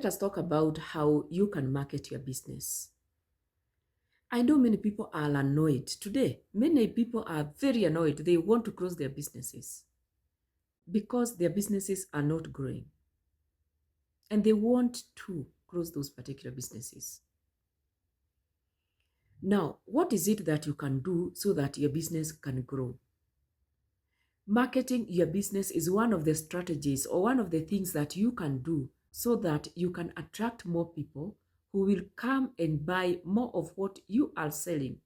let us talk about how you can market your business. I know many people are annoyed today. Many people are very annoyed. They want to close their businesses because their businesses are not growing. And they want to close those particular businesses. Now, what is it that you can do so that your business can grow? Marketing your business is one of the strategies or one of the things that you can do so that you can attract more people who will come and buy more of what you are selling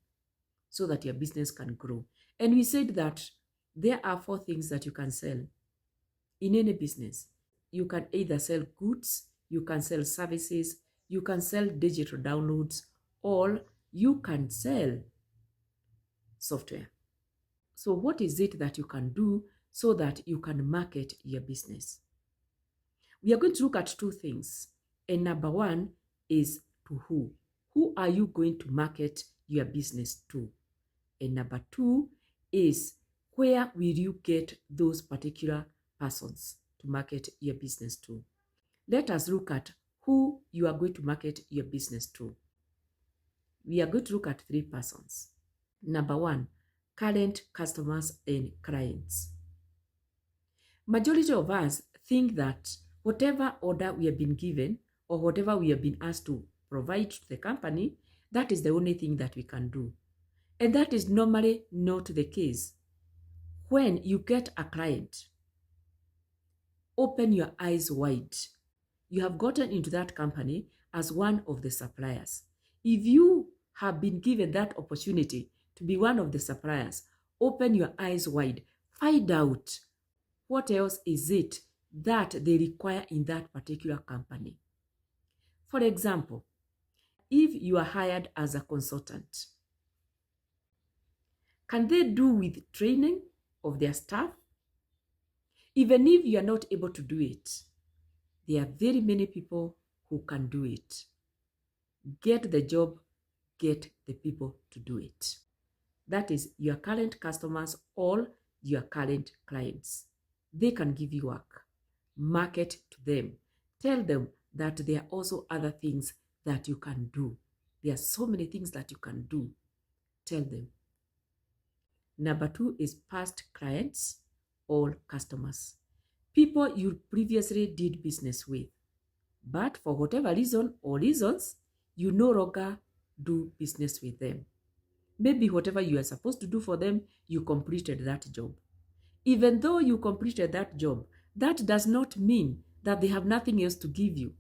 so that your business can grow. And we said that there are 4 things that you can sell in any business. You can either sell goods, you can sell services, you can sell digital downloads, or you can sell software. So what is it that you can do so that you can market your business? We are going to look at 2 things. And number 1 is to who. Who are you going to market your business to? And number 2 is where will you get those particular persons to market your business to? Let us look at who you are going to market your business to. We are going to look at 3 persons. Number 1, current customers and clients. Majority of us think that whatever order we have been given or whatever we have been asked to provide to the company, that is the only thing that we can do. And that is normally not the case. When you get a client, open your eyes wide. You have gotten into that company as one of the suppliers. If you have been given that opportunity to be one of the suppliers, open your eyes wide. Find out what else is it that they require in that particular company. For example, if you are hired as a consultant, can they do with training of their staff? Even if you are not able to do it, there are very many people who can do it. Get the job, get the people to do it. That is your current customers or your current clients. They can give you work. Market to them. Tell them that there are also other things that you can do. There are so many things that you can do. Tell them. Number 2 is past clients or customers. People you previously did business with, but for whatever reason or reasons, you no longer do business with them. Maybe whatever you are supposed to do for them, you completed that job. Even though you completed that job, that does not mean that they have nothing else to give you.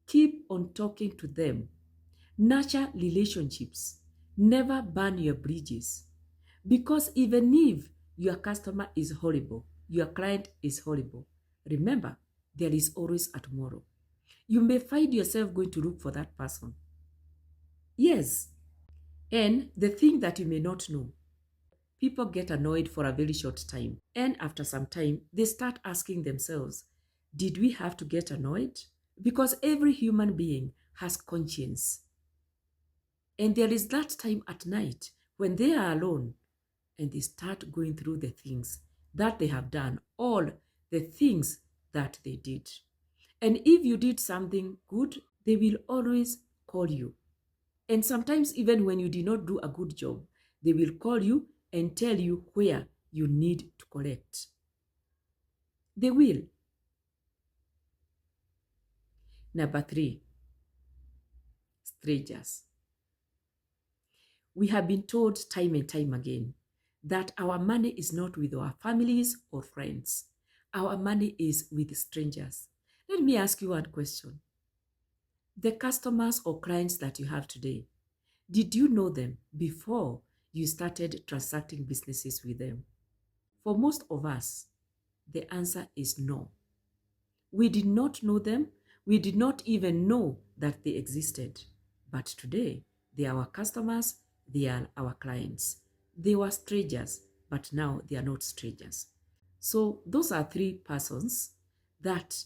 Keep on talking to them. Nurture relationships. Never burn your bridges. Because even if your customer is horrible, your client is horrible, remember, there is always a tomorrow. You may find yourself going to look for that person. Yes. And the thing that you may not know, people get annoyed for a very short time. And after some time, they start asking themselves, did we have to get annoyed? Because every human being has conscience. And there is that time at night when they are alone and they start going through the things that they have done, all the things that they did. And if you did something good, they will always call you. And sometimes even when you did not do a good job, they will call you and tell you where you need to correct. They will. Number 3, strangers. We have been told time and time again that our money is not with our families or friends. Our money is with strangers. Let me ask you one question. The customers or clients that you have today, did you know them before you started transacting businesses with them? For most of us, the answer is no. We did not know them. We did not even know that they existed. But today, they are our customers. They are our clients. They were strangers, but now they are not strangers. So those are 3 persons that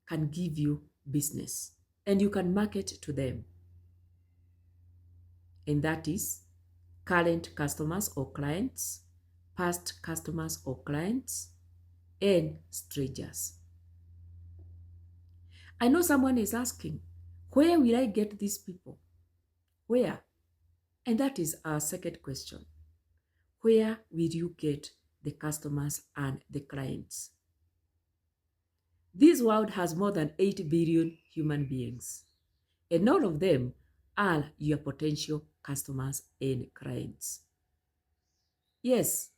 can give you business and you can market to them. And that is current customers or clients, past customers or clients, and strangers. I know someone is asking, where will I get these people? Where? And that is our second question. Where will you get the customers and the clients? This world has more than 8 billion human beings, and all of them are your potential customers and clients. Yes,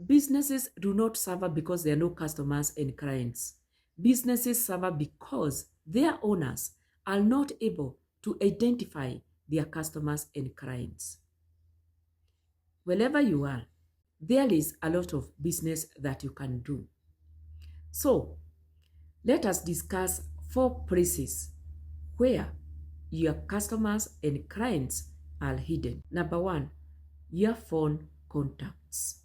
businesses do not suffer because there are no customers and clients. Businesses suffer because their owners are not able to identify their customers and clients. Wherever you are, there is a lot of business that you can do. So, let us discuss 4 places where your customers and clients are hidden. Number 1, your phone contacts.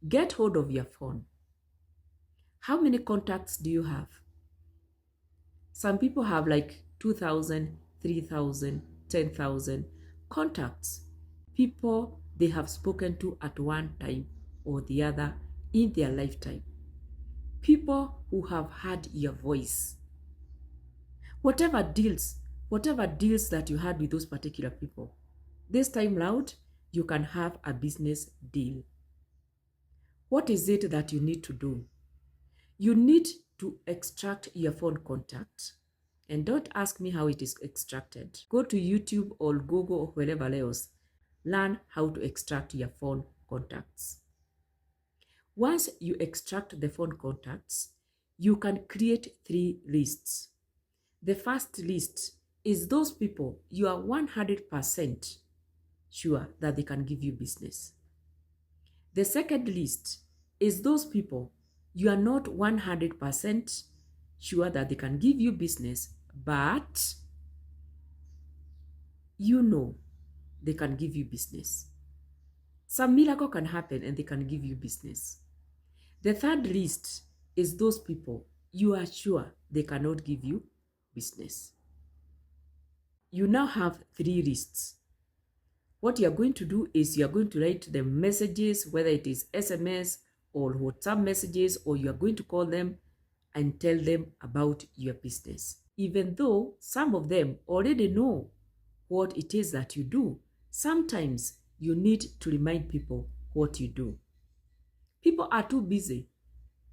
Get hold of your phone. How many contacts do you have? Some people have like 2,000, 3,000, 10,000 contacts. People they have spoken to at one time or the other in their lifetime. People who have heard your voice. Whatever deals that you had with those particular people, this time round, you can have a business deal. What is it that you need to do? You need to extract your phone contact. And don't ask me how it is extracted. Go to YouTube or Google or wherever else. Learn how to extract your phone contacts. Once you extract the phone contacts, you can create 3 lists. The first list is those people you are 100% sure that they can give you business. The second list is those people you are not 100% sure that they can give you business, but you know they can give you business. Some miracle can happen and they can give you business. The third list is those people you are sure they cannot give you business. You now have 3 lists. What you are going to do is you are going to write them messages, whether it is SMS or WhatsApp messages, or you are going to call them and tell them about your business. Even though some of them already know what it is that you do, sometimes you need to remind people what you do. People are too busy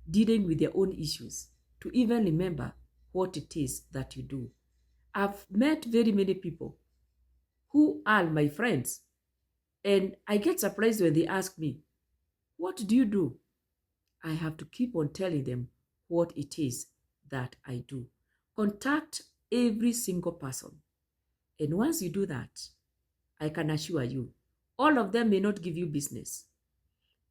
dealing with their own issues to even remember what it is that you do. I've met very many people who are my friends, and I get surprised when they ask me, what do you do? I have to keep on telling them what it is that I do. Contact every single person. And once you do that, I can assure you, all of them may not give you business.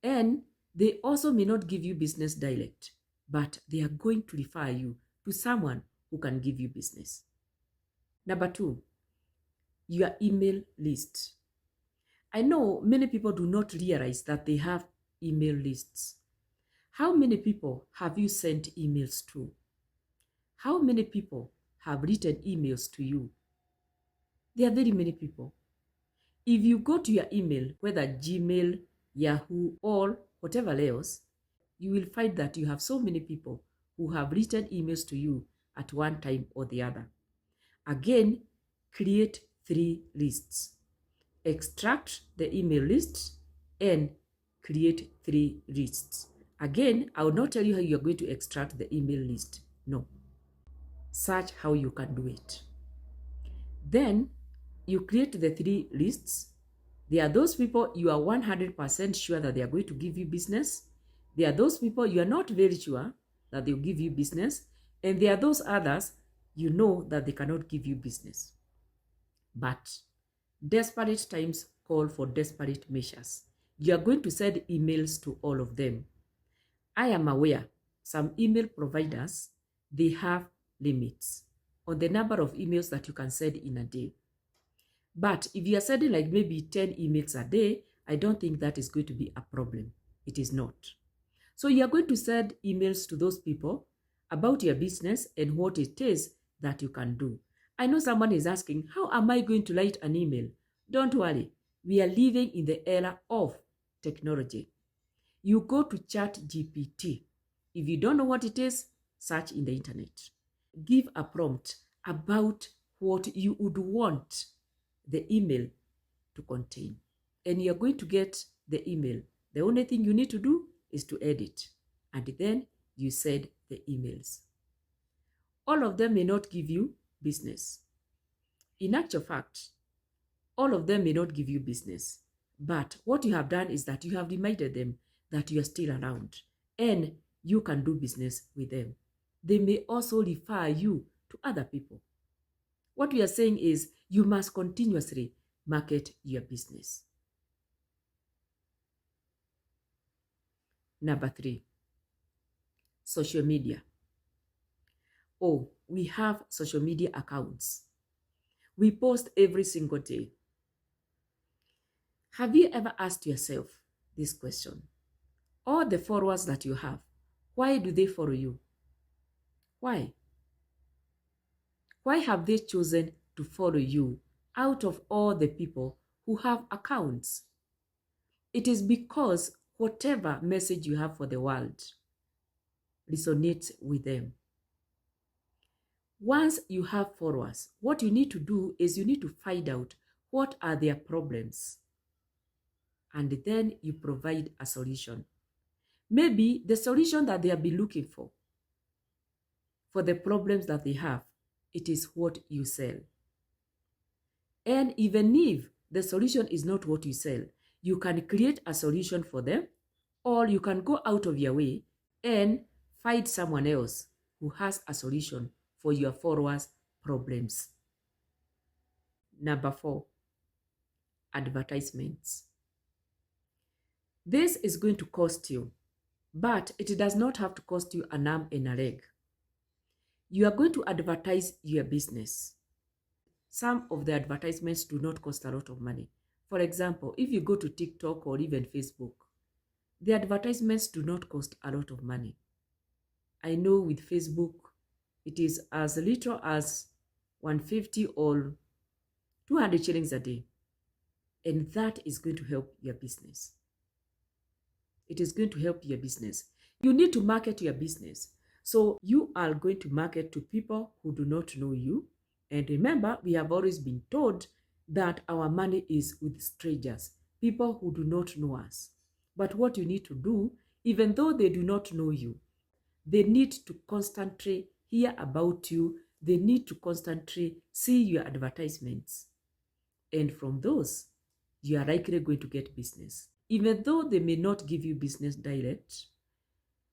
And they also may not give you business direct, but they are going to refer you to someone who can give you business. Number 2, your email list. I know many people do not realize that they have email lists. How many people have you sent emails to? How many people have written emails to you? There are very many people. If you go to your email, whether Gmail, Yahoo, or whatever else, you will find that you have so many people who have written emails to you at one time or the other. Again, create 3 lists. Extract the email list and create 3 lists. Again, I will not tell you how you are going to extract the email list. No. Search how you can do it. Then you create the 3 lists. There are those people you are 100% sure that they are going to give you business. There are those people you are not very sure that they will give you business. And there are those others you know that they cannot give you business. But desperate times call for desperate measures. You are going to send emails to all of them. I am aware some email providers, they have limits on the number of emails that you can send in a day. But if you are sending like maybe 10 emails a day, I don't think that is going to be a problem. It is not. So you are going to send emails to those people about your business and what it is that you can do. I know someone is asking, how am I going to write an email? Don't worry. We are living in the era of technology. You go to ChatGPT. If you don't know what it is, search in the internet. Give a prompt about what you would want the email to contain. And you're going to get the email. The only thing you need to do is to edit. And then you send the emails. All of them may not give you business. In actual fact, all of them may not give you business. But what you have done is that you have reminded them that you are still around and you can do business with them. They may also refer you to other people. What we are saying is you must continuously market your business. Number 3, social media. Oh, we have social media accounts. We post every single day. Have you ever asked yourself this question? All the followers that you have, why do they follow you? Why? Why have they chosen to follow you out of all the people who have accounts? It is because whatever message you have for the world resonates with them. Once you have followers, what you need to do is you need to find out what are their problems. And then you provide a solution. Maybe the solution that they have been looking for the problems that they have, it is what you sell. And even if the solution is not what you sell, you can create a solution for them, or you can go out of your way and find someone else who has a solution for your followers' problems. Number 4, advertisements. This is going to cost you, but it does not have to cost you an arm and a leg. You are going to advertise your business. Some of the advertisements do not cost a lot of money. For example, if you go to TikTok or even Facebook, the advertisements do not cost a lot of money. I know with Facebook, it is as little as 150 or 200 shillings a day. And that is going to help your business. It is going to help your business. You need to market your business. So you are going to market to people who do not know you. And remember, we have always been told that our money is with strangers, people who do not know us. But what you need to do, even though they do not know you, they need to constantly hear about you. They need to constantly see your advertisements. And from those, you are likely going to get business. Even though they may not give you business direct,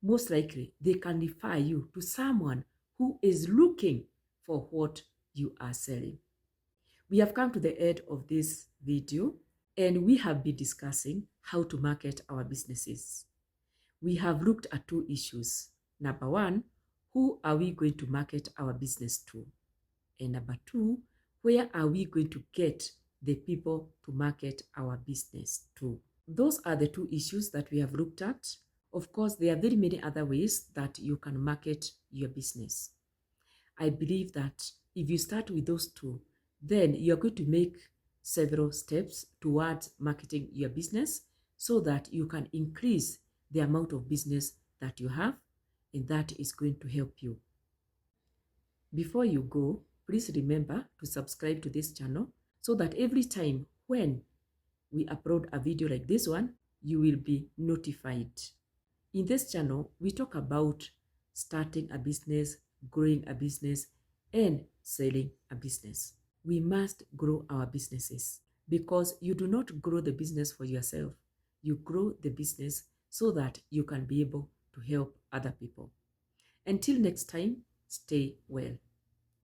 most likely they can refer you to someone who is looking for what you are selling. We have come to the end of this video and we have been discussing how to market our businesses. We have looked at 2 issues. Number 1, who are we going to market our business to? And number 2, where are we going to get the people to market our business to? Those are the 2 issues that we have looked at. Of course, there are very many other ways that you can market your business. I believe that if you start with those 2, then you're going to make several steps towards marketing your business so that you can increase the amount of business that you have, and that is going to help you. Before you go, please remember to subscribe to this channel so that every time when we upload a video like this one, you will be notified. In this channel, we talk about starting a business, growing a business, and selling a business. We must grow our businesses because you do not grow the business for yourself. You grow the business so that you can be able to help other people. Until next time, stay well.